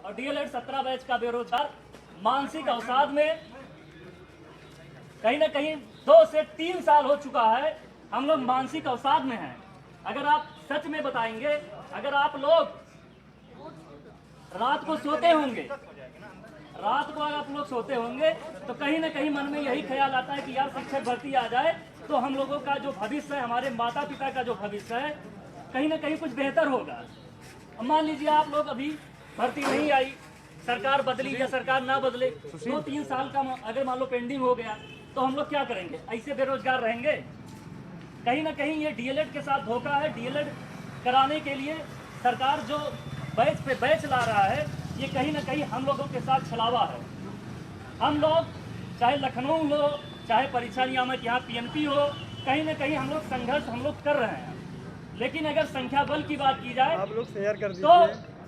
और DElEd 17 batch का बेरोजगार मानसिक अवसाद में कहीं ना कहीं 2 से 3 साल हो चुका है, हम लोग मानसिक अवसाद में हैं। अगर आप सच में बताएंगे, अगर आप लोग रात को सोते होंगे, तो कहीं ना कहीं मन में यही ख्याल आता है कि यार शिक्षक भर्ती आ जाए तो हम लोगों का जो भविष्य है, हमारे माता पिता का जो भविष्य है, कहीं ना कहीं कुछ बेहतर होगा। अब मान लीजिए आप लोग अभी भर्ती नहीं आई, सरकार बदली या सरकार ना बदले, 2-3 साल का अगर मान लो पेंडिंग हो गया तो हम लोग क्या करेंगे? ऐसे बेरोजगार रहेंगे। कहीं ना कहीं ये डीएलएड के साथ धोखा है। डीएलएड कराने के लिए सरकार जो बैच पे बैच ला रहा है, ये कहीं ना कहीं हम लोगों के साथ छलावा है। हम लोग चाहे लखनऊ हो, चाहे परीक्षा नियामक यहाँ पीएनपी हो, कहीं ना कहीं हम लोग संघर्ष कर रहे हैं। लेकिन अगर संख्या बल की बात की जाए, आप लोग शेयर कर तो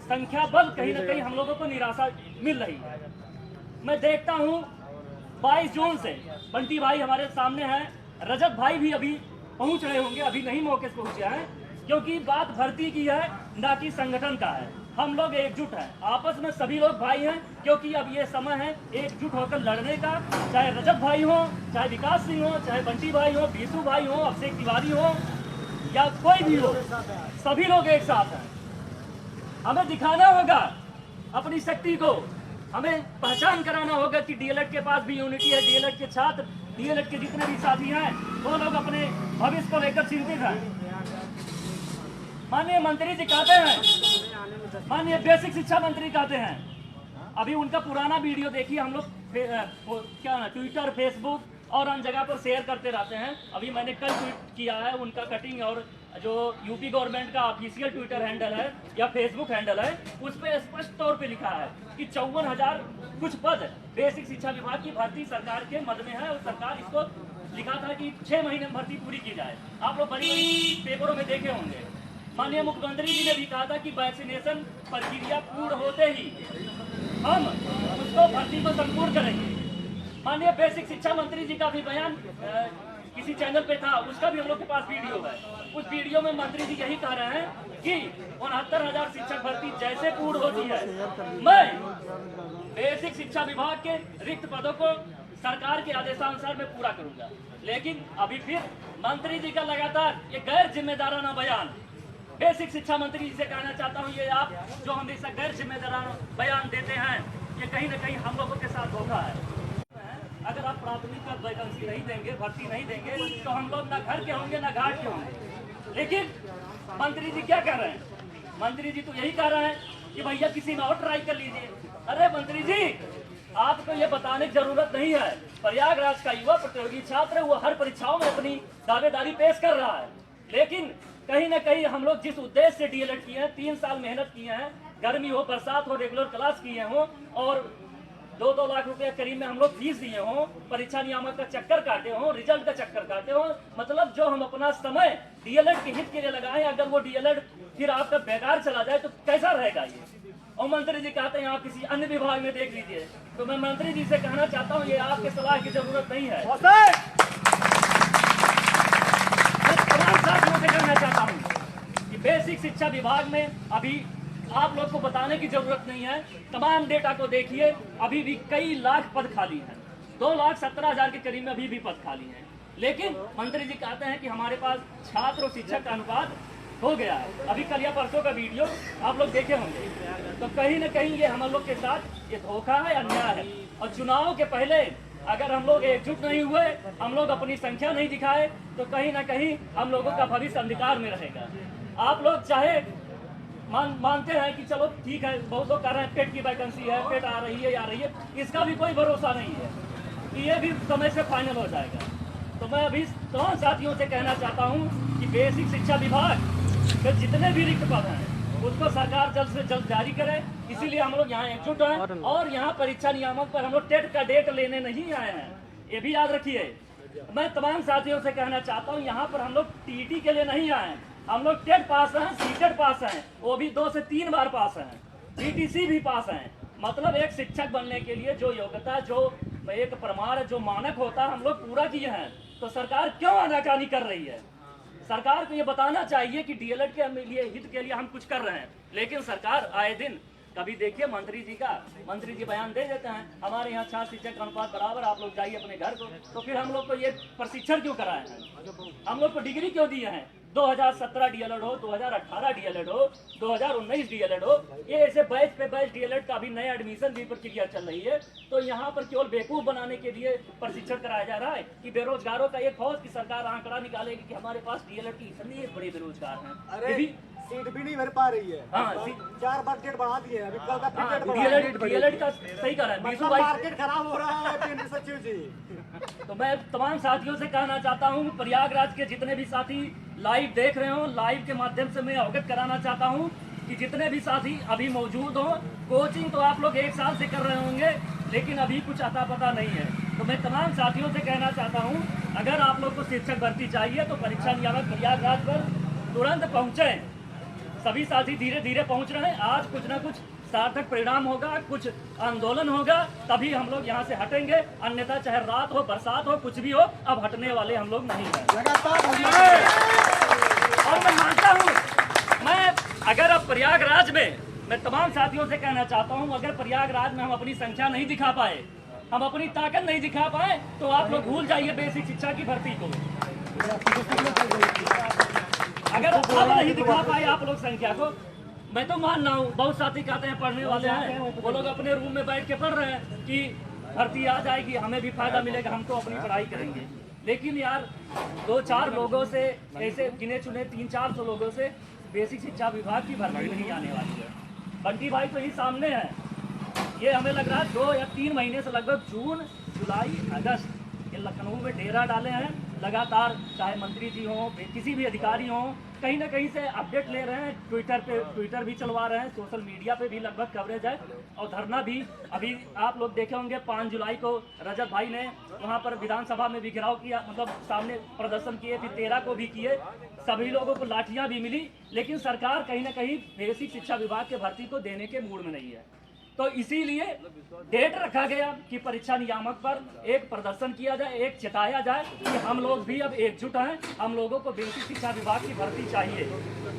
संख्या बल कहीं ना कहीं हम लोगों को निराशा मिल रही है। मैं देखता हूँ 22 जून से बंटी भाई हमारे सामने हैं, रजत भाई भी अभी पहुंच रहे होंगे, अभी नहीं मौके से पहुंचे हैं, क्योंकि बात भर्ती की है, ना कि संगठन का है। हम लोग एकजुट हैं, आपस में सभी लोग भाई हैं, क्योंकि अब ये समय है एकजुट होकर लड़ने का। चाहे रजत भाई हो, चाहे विकास सिंह हो, चाहे बंटी भाई हो, बीसू भाई हो, अभिषेक तिवारी हो, या कोई भी हो, सभी लोग एक साथ हैं। हमें दिखाना होगा अपनी शक्ति को, हमें पहचान कराना होगा कि डीएलएड के पास भी यूनिटी है। डीएलएड के छात्र, डीएलएड के जितने भी साथी हैं, वो लोग अपने भविष्य को लेकर चिंतित हैं। माननीय मंत्री जी कहते हैं, माननीय बेसिक शिक्षा मंत्री कहते हैं, अभी उनका पुराना वीडियो देखिए, हम लोग ट्विटर, फेसबुक और अन्य जगह पर शेयर करते रहते हैं। अभी मैंने कल ट्वीट किया है उनका कटिंग, और जो यूपी गवर्नमेंट का ऑफिशियल ट्विटर हैंडल है या फेसबुक हैंडल है, उस पर स्पष्ट तौर पे लिखा है कि 54,000 कुछ पद बेसिक शिक्षा विभाग की भर्ती सरकार के मद में है, और सरकार इसको लिखा था कि 6 महीने में भर्ती पूरी की जाए। आप लोग बड़ी बड़ी पेपरों में देखे होंगे। माननीय मुख्यमंत्री जी ने भी कहा था कि वैक्सीनेशन प्रक्रिया पूर्ण होते ही हम उसको भर्ती को संपूर्ण करेंगे। माननीय बेसिक शिक्षा मंत्री जी का भी बयान किसी चैनल पे था, उसका भी हम लोग के पास वीडियो है। उस वीडियो में मंत्री जी यही कह रहे हैं कि 69,000 शिक्षक भर्ती जैसे पूर्ण होती है, मैं बेसिक शिक्षा विभाग के रिक्त पदों को सरकार के आदेशानुसार मैं पूरा करूंगा। लेकिन अभी फिर मंत्री जी का लगातार ये गैर जिम्मेदाराना बयान, बेसिक शिक्षा मंत्री जी से कहना चाहता हूँ, ये आप जो हमेशा गैर जिम्मेदाराना बयान देते हैं, ये कहीं ना कहीं हम लोगों के साथ धोखा है। अगर आप प्राथमिक वैकेंसी नहीं देंगे, भर्ती नहीं देंगे, तो हम लोग ना घर के होंगे ना घाट के होंगे। लेकिन मंत्री जी क्या कह रहे हैं? मंत्री जी तो यही कह रहे हैं कि भैया किसी में और ट्राई कर लीजिए। अरे मंत्री जी, आपको ये बताने की जरूरत नहीं है। प्रयागराज का युवा प्रतियोगी छात्र वो हर परीक्षाओं में अपनी दावेदारी पेश कर रहा है। लेकिन कहीं ना कहीं हम लोग जिस उद्देश्य से डीएलएड किए हैं, 3 साल मेहनत किए हैं, गर्मी हो, बरसात हो, रेगुलर क्लास किए हों, और 2-2 लाख रुपए करीब में हम लोग फीस दिए हों, परीक्षा नियामक का चक्कर काटे हों, रिजल्ट का चक्कर काटे हों, मतलब जो हम अपना समय डीएलएड के हित के लिए लगाए, अगर वो डीएलएड फिर आपका बेकार चला जाए तो कैसा रहेगा ये? और मंत्री जी कहते हैं आप किसी अन्य विभाग में देख लीजिए। तो मैं मंत्री जी से कहना चाहता हूँ, ये आपके सलाह की जरूरत नहीं है। साथियों से कहना चाहता हूँ कि बेसिक शिक्षा विभाग में अभी आप लोग को बताने की जरूरत नहीं है। तमाम डेटा को देखिए, अभी भी कई लाख पद खाली हैं। 2,17,000 के करीब में अभी भी पद खाली हैं। लेकिन मंत्री जी कहते हैं कि हमारे पास छात्र और शिक्षक का अनुपात हो गया है। अभी कल या परसों का वीडियो आप लोग देखे होंगे। तो कहीं ना कहीं ये हम लोग के साथ ये धोखा है, अन्याय है। और चुनाव के पहले अगर हम लोग एकजुट नहीं हुए, हम लोग अपनी संख्या नहीं दिखाए, तो कहीं ना कहीं हम लोगों का भविष्य अंधकार में रहेगा। आप लोग चाहे मानते हैं कि चलो ठीक है, बहुत लोग कह रहे हैं पेट की वैकेंसी है, पेट आ रही है, इसका भी कोई भरोसा नहीं है कि ये भी समय से फाइनल हो जाएगा। तो मैं अभी तमाम साथियों से कहना चाहता हूँ कि बेसिक शिक्षा विभाग के जितने भी रिक्त पद हैं उसको सरकार जल्द से जल्द जारी करे। इसीलिए हम लोग यहाँ एकजुट हैं, और यहाँ परीक्षा नियामक पर हम लोग टेट का डेट लेने नहीं आए हैं, ये भी याद रखिए। मैं तमाम साथियों से कहना चाहता हूँ, यहाँ पर हम लोग टीटी के लिए नहीं आए हैं, हम लोग टेट पास हैं, सीटेट पास हैं, वो भी 2 से 3 बार पास हैं, टीटीसी भी पास हैं। मतलब एक शिक्षक बनने के लिए जो योग्यता, जो एक प्रमाण, जो मानक होता है, हम लोग पूरा किए हैं। तो सरकार क्यों आनाकानी कर रही है? सरकार को ये बताना चाहिए कि डीएलएड के लिए हित के लिए हम कुछ कर रहे हैं, लेकिन सरकार आए दिन कभी देखिए मंत्री जी बयान दे देते हैं हमारे यहाँ छात्र शिक्षक का अनुपात बराबर, आप लोग जाइए अपने घर को। तो फिर हम लोग को ये प्रशिक्षण क्यों कराए हैं, हम लोग को डिग्री क्यों दिए हैं? 2017 डीएलएड हो, 2018 डीएलएड हो, 2019 डीएलएड हो, ये ऐसे बैच पे बैच डीएलएड का भी नया एडमिशन भी प्रक्रिया चल रही है। तो यहाँ पर केवल बेवकूफ बनाने के लिए प्रशिक्षण कराया जा रहा है कि बेरोजगारों का एक फौज की सरकार आंकड़ा निकालेगी कि हमारे पास डीएलएड की इतने बड़े बेरोजगार हैं। अरे सीट भी नहीं भर पा रही है। हाँ, 4 बार डेट बढ़ा दिए, अभी कल का फिर डेट बढ़ा डीएलएड का सही कर रहा है। मतलब मार्केट खराब हो रहा है केंद्रीय सचिव जी। तो मैं तमाम साथियों से कहना चाहता हूँ, प्रयागराज के जितने भी साथी लाइव देख रहे हो, लाइव के माध्यम से मैं अवगत कराना चाहता हूँ कि जितने भी साथी अभी मौजूद हो, कोचिंग तो आप लोग 1 साल से कर रहे होंगे, लेकिन अभी कुछ अता पता नहीं है। तो मैं तमाम साथियों से कहना चाहता हूँ, अगर आप लोग को शिक्षक भर्ती चाहिए तो परीक्षा नियामक प्रयागराज पर तुरंत पहुँचे। सभी साथी धीरे धीरे पहुँच रहे हैं। आज कुछ ना कुछ सार्थक परिणाम होगा, कुछ आंदोलन होगा, तभी हम लोग यहाँ से हटेंगे, अन्यथा चाहे रात हो, बरसात हो, कुछ भी हो, अब हटने वाले हम लोग नहीं हैं। और मैं मानता हूँ, मैं अगर अब प्रयागराज में, मैं तमाम साथियों से कहना चाहता हूँ, अगर प्रयागराज में हम अपनी संख्या नहीं दिखा पाए, हम अपनी ताकत नहीं दिखा पाए, तो आप लोग भूल जाइए बेसिक शिक्षा की भर्ती को। अगर अब नहीं दिखा पाए आप लोग संख्या को, मैं तो मान रहा हूँ, बहुत साथी कहते हैं पढ़ने वाले हैं, वो लोग अपने रूम में बैठ के पढ़ रहे हैं कि भर्ती आ जाएगी, हमें भी फायदा मिलेगा, हम तो अपनी पढ़ाई करेंगे। लेकिन यार 2-4 लोगों से, ऐसे गिने चुने 300-400 लोगों से बेसिक शिक्षा विभाग की भर्ती नहीं आने वाली है। बंटी भाई तो ही सामने है, ये हमें लग रहा है 2 या 3 महीने से लगभग जून, जुलाई, अगस्त ये लखनऊ में डेरा डाले हैं लगातार, चाहे मंत्री जी हों, किसी भी अधिकारी हों, कहीं ना कहीं से अपडेट ले रहे हैं। ट्विटर भी चलवा रहे हैं, सोशल मीडिया पे भी लगभग कवरेज है, और धरना भी अभी आप लोग देखे होंगे 5 जुलाई को रजत भाई ने वहां पर विधानसभा में भी घेराव किया, मतलब सामने प्रदर्शन किए, फिर 13 को भी किए, सभी लोगों को लाठियां भी मिली, लेकिन सरकार कहीं ना कहीं बेसिक शिक्षा विभाग के भर्ती को देने के मूड में नहीं है। तो इसीलिए डेट रखा गया कि परीक्षा नियामक पर एक प्रदर्शन किया जाए, एक चिताया जाए कि हम लोग भी अब एकजुट हैं, हम लोगों को बेसिक शिक्षा विभाग की भर्ती चाहिए।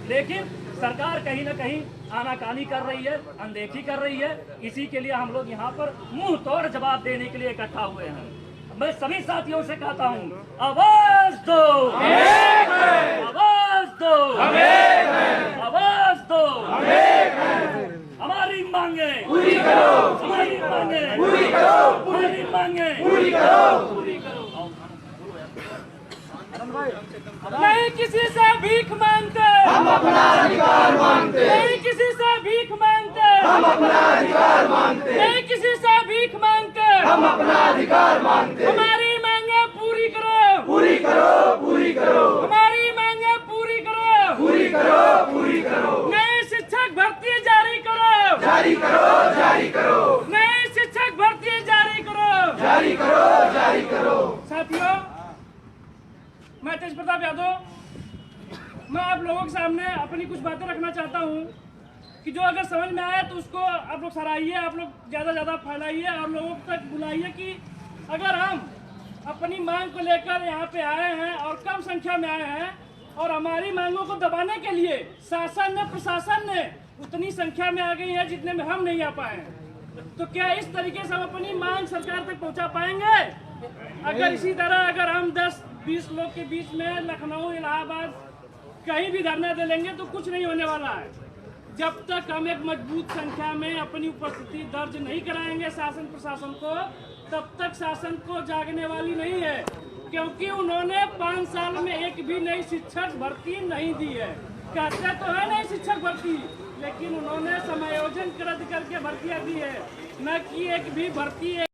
लेकिन सरकार कहीं ना कहीं आनाकानी कर रही है, अनदेखी कर रही है। इसी के लिए हम लोग यहाँ पर मुंह तोड़ जवाब देने के लिए इकट्ठा हुए हैं। मैं सभी साथियों से कहता हूँ, आवाज दो, आवाज दो, आवाज दो, हमारी मांगे पूरी करो, हमारी मांगे पूरी करो, हमारी मांगे पूरी करो, पूरी करो। नहीं किसी से भीख मांगते, हम अपना अधिकार मांगते, नहीं किसी से भीख मांगते, हम अपना अधिकार मांगते, नहीं किसी से भीख मांगते, हम अपना अधिकार मांगते। हमारी मांगे पूरी करो, पूरी करो, पूरी करो, हमारी मांगे पूरी करो, पूरी करो, पूरी करो, नई शिक्षक भर्ती जारी करो, जारी करो, जारी करो, नई शिक्षक भर्ती जारी करो, जारी करो, जारी करो। साथियों, मैं तेज प्रताप यादव, मैं आप लोगों के सामने अपनी कुछ बातें रखना चाहता हूँ कि जो अगर समझ में आए तो उसको आप लोग सराहिए, आप लोग ज़्यादा फैलाइए और लोगों तक बुलाइए कि अगर हम अपनी मांग को लेकर यहाँ पे आए हैं और कम संख्या में आए हैं और हमारी मांगों को दबाने के लिए प्रशासन ने उतनी संख्या में आ गई है जितने में हम नहीं आ पाए हैं, तो क्या इस तरीके से हम अपनी मांग सरकार तक पहुँचा पाएंगे? अगर इसी तरह अगर हम 10-20 लोग के बीच में लखनऊ, इलाहाबाद कहीं भी धरना दे लेंगे तो कुछ नहीं होने वाला है। जब तक हम एक मजबूत संख्या में अपनी उपस्थिति दर्ज नहीं कराएंगे शासन प्रशासन को, तब तक शासन को जागने वाली नहीं है, क्योंकि उन्होंने 5 साल में एक भी नई शिक्षक भर्ती नहीं दी है। कहते तो है नई शिक्षक भर्ती, लेकिन उन्होंने समायोजन रद्द करके भर्तियां दी है, न कि एक भी भर्ती